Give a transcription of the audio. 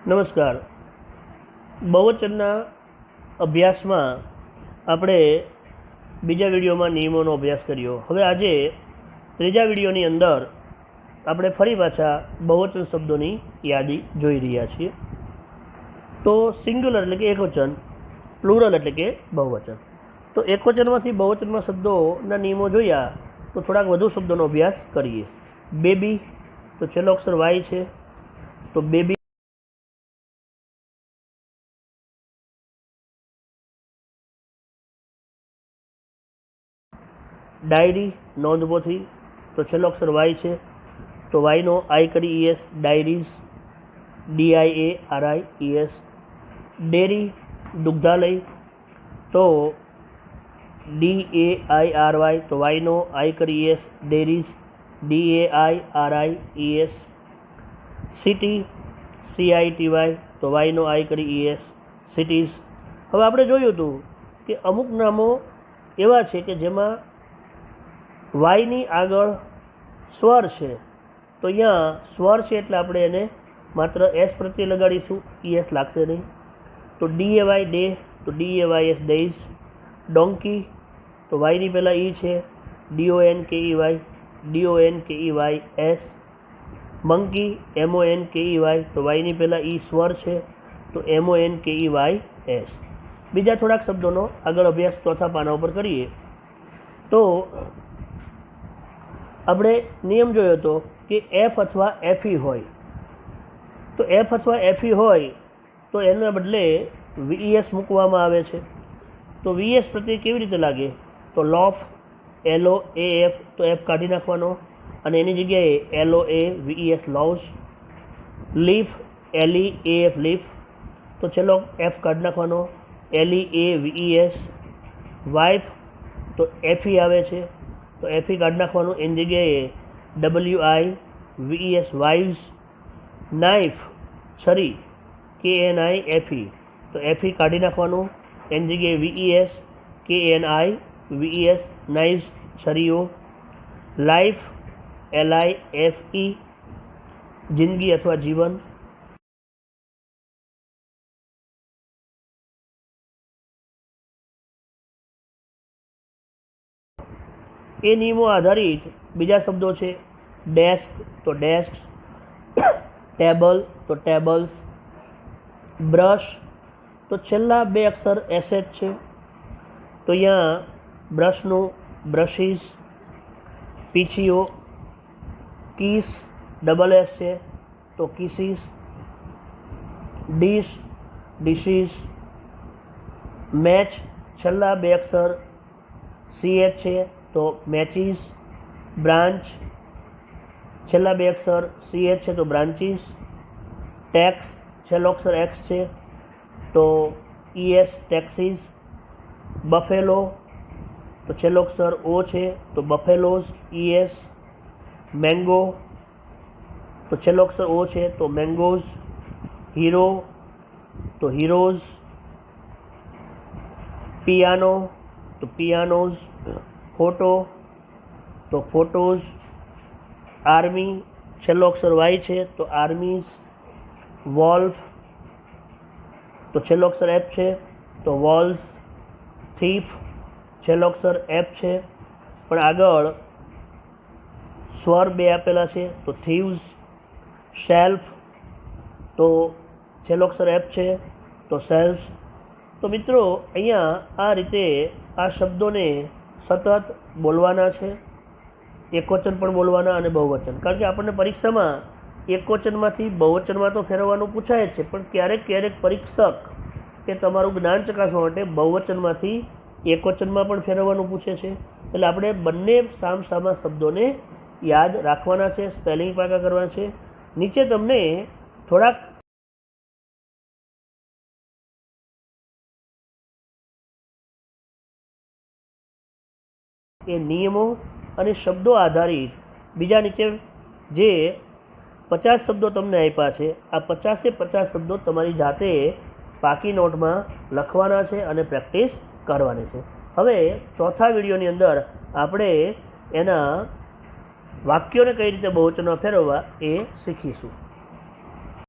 નમસ્કાર. બહુવચનના અભ્યાસમાં આપણે બીજા વિડીયોમાં નિયમોનો અભ્યાસ કર્યો. હવે આજે ત્રીજા વિડીયોની અંદર આપણે ફરી પાછા બહુવચન શબ્દોની યાદી જોઈ રહ્યા છીએ. તો સિંગ્યુલર એટલે કે એકવચન, પ્લુરલ એટલે કે બહુવચન. તો એકવચનમાંથી બહુવચનમાં શબ્દોના નિયમો જોયા તો થોડાક વધુ શબ્દોનો અભ્યાસ કરીએ. બેબી, તો છેલ્લો અક્ષર વાય છે, તો બેબી. ડાયરી, નોંધપોથી, તો છેલ્લો અક્ષર વાય છે, તો વાયનો આઈ કરી ES, ડાયરીઝ, DIARIES. ડેરી, દુગ્ધાલય, તો DAIRY, તો વાયનો આઈ કરી ES, ડેરીઝ, DAIRIES. સિટી, CITY, તો વાયનો આઈ કરી ES, સિટીઝ. હવે આપણે જોયું હતું કે અમુક નામો એવા છે કે જેમાં વાયની આગળ સ્વર છે, તો અહીંયા સ્વર છે એટલે આપણે એને માત્ર એસ પ્રત્યે લગાડીશું, ES લાગશે નહીં. તો DAY ડે, તો DAYS ડેઝ. ડોંકી, તો વાયની પહેલાં ઈ છે, DONKEY, DONKEYS. મંકી, MONKEY, તો વાયની પહેલાં ઈ સ્વર છે, તો MONKEYS. બીજા થોડાક શબ્દોનો આગળ અભ્યાસ ચોથા પાના ઉપર કરીએ. તો આપણે નિયમ જોયો હતો કે એફ અથવા એફઈ હોય, તો એફ અથવા એફઈ હોય તો એના બદલે VES મૂકવામાં આવે છે. તો VES પ્રત્યે કેવી રીતે લાગે? તો લોફ, LOAF, તો એફ કાઢી નાખવાનો અને એની જગ્યાએ LOAVES લોવ્સ. લીફ, LEAF લીફ, તો ચલો એફ કાઢી નાખવાનો, LEAVES. વાઇફ, તો એફઈ આવે છે, તો એફઈ કાઢી નાખવાનું, એની જગ્યાએ WIVES વાઇવ્સ. નાઇફ, છરી, KNIFE, તો એફઈ કાઢી નાખવાનું, એની જગ્યાએ VES, KNIVES નાઇવ્સ, છરીઓ. લાઈફ, LIFE, જિંદગી અથવા જીવન. એ નિયમો આધારિત બીજા શબ્દો છે. ડેસ્ક, તો ડેસ્ક. ટેબલ, તો ટેબલ્સ. બ્રશ, તો છેલ્લા બે અક્ષર SH છે, તો અહીંયા બ્રશનું બ્રશીસ. પીછીઓ, કીસ, SS છે, તો કીસીસ. Dish, dishes. મેચ, છેલ્લા બે અક્ષર CH છે, તો મેચીસ. બ્રાન્ચ, છેલ્લા બે અક્ષર CH છે, તો બ્રાન્ચીસ. ટેક્સ, છેલ્લો અક્ષર X છે, તો ES, ટેક્સીસ. બફેલો, તો છેલ્લો અક્ષર O છે, તો બફેલોઝ, ES. મેંગો, તો છેલ્લો અક્ષર O છે, તો મેંગોઝ. હીરો, તો હીરોઝ. પિયાનો, તો પિયાનોઝ. ફોટો, તો ફોટોઝ. આર્મી, છેલ્લો અક્ષર Y છે, તો આર્મીઝ. વોલ્ફ, તો છેલ્લો અક્ષર F છે, તો વોલ્સ. થીફ, છેલ્લો અક્ષર F છે પણ આગળ સ્વર બે આપેલા છે, તો થીવ્સ. શેલ્ફ, તો છેલ્લો અક્ષર F છે, તો સેલ્ફ. તો મિત્રો અહીંયા આ રીતે આ શબ્દોને સતત બોલવાના છે, એકવચન પણ બોલવાના અને બહુવચન. કારણ કે આપણને પરીક્ષામાં એકવચનમાંથી બહુવચનમાં તો ફેરવવાનું પૂછાય જ છે, પણ ક્યારેક ક્યારેક પરીક્ષક એ તમારું જ્ઞાન ચકાસવા માટે બહુવચનમાંથી એકવચનમાં પણ ફેરવવાનું પૂછે છે. એટલે આપણે બંને સામસામા શબ્દોને યાદ રાખવાના છે, સ્પેલિંગ પાકા કરવાના છે. નીચે તમને થોડાક એ નિયમો અને શબ્દો આધારિત બીજા નીચે જે 50 શબ્દો તમને આપ્યા છે, આ 50 શબ્દો તમારી જાતે પાકી નોટમાં લખવાના છે અને પ્રેક્ટિસ કરવાની છે. હવે ચોથા વિડીયોની અંદર આપણે એના વાક્યોને કઈ રીતે બહુવચનમાં ફેરવવા એ શીખીશું.